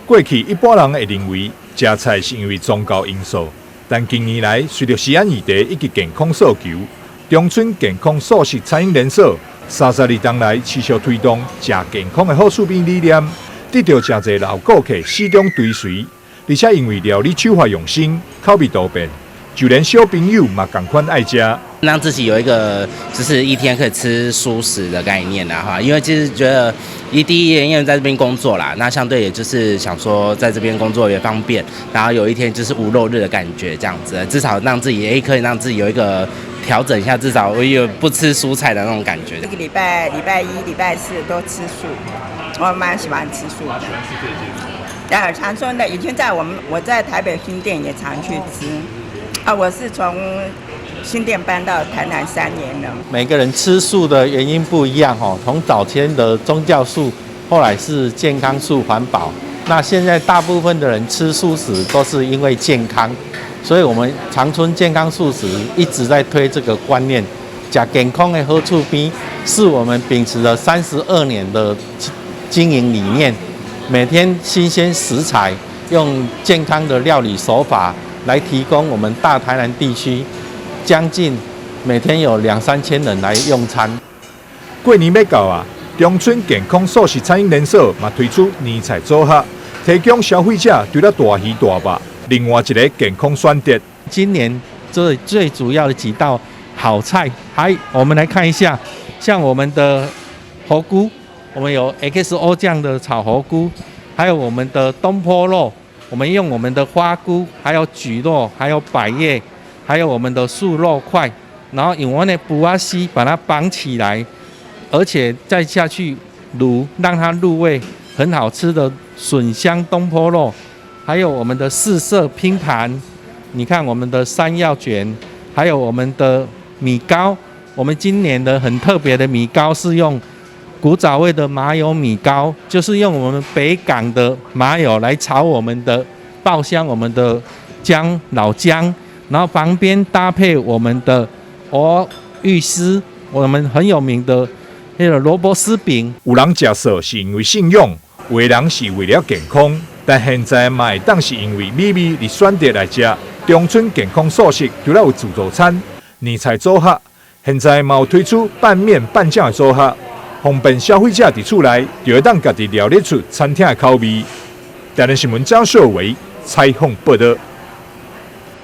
过去一般人会认为食菜是因为宗教因素，但近年来随着食安议题以及健康诉求，中村健康素食餐饮连锁32年来持续推动食健康的好厝边理念，得到真侪老顾客始终追随，而且因为料理手法用心，口味多变，就连小朋友嘛同款爱食。让自己有一个就是一天可以吃蔬食的概念啦哈，因为其实觉得第一因为在这边工作啦，那相对也就是想说在这边工作也方便，然后有一天就是无肉日的感觉这样子，至少让自己也可以让自己有一个调整一下，至少我有不吃蔬菜的那种感觉。这个礼拜一、礼拜四都吃素，我蛮喜欢吃素的。常春的以前我在台北新店也常去吃，我是从新店搬到台南3年了。每个人吃素的原因不一样哦，从早前的宗教素，后来是健康素、环保。那现在大部分的人吃素食都是因为健康，所以我们长春健康素食一直在推这个观念，吃健康的好厝边，是我们秉持了32年的经营理念。每天新鲜食材，用健康的料理手法来提供我们大台南地区。将近每天有2-3千人来用餐。过年要到啊，中村健康素食餐饮连锁嘛推出年菜组合，提供消费者除了大鱼大肉，另外一个健康选择。今年最主要的几道好菜，我们来看一下，像我们的猴菇，我们有 XO 酱的炒猴菇，还有我们的东坡肉，我们用我们的花菇，还有蒟蒻，还有百叶。还有我们的素肉块，然后用我们的布瓦西把它绑起来，而且再下去卤，让它入味，很好吃的笋香东坡肉，还有我们的4色拼盘，你看我们的山药卷，还有我们的米糕，我们今年的很特别的米糕是用古早味的麻油米糕，就是用我们北港的麻油来炒我们的爆香，我们的老姜。然后旁边搭配我们的芋丝，我们很有名的那个萝卜丝饼。有人吃素是因为信仰，有的人是为了健康，但现在嘛会当是因为美味而选择来吃。中村健康素食除了有自助餐、年菜组合，现在嘛有推出拌面、拌酱的组合，方便消费者伫厝内就会当家己料理出餐厅的口味。台南新闻张秀维采访报道。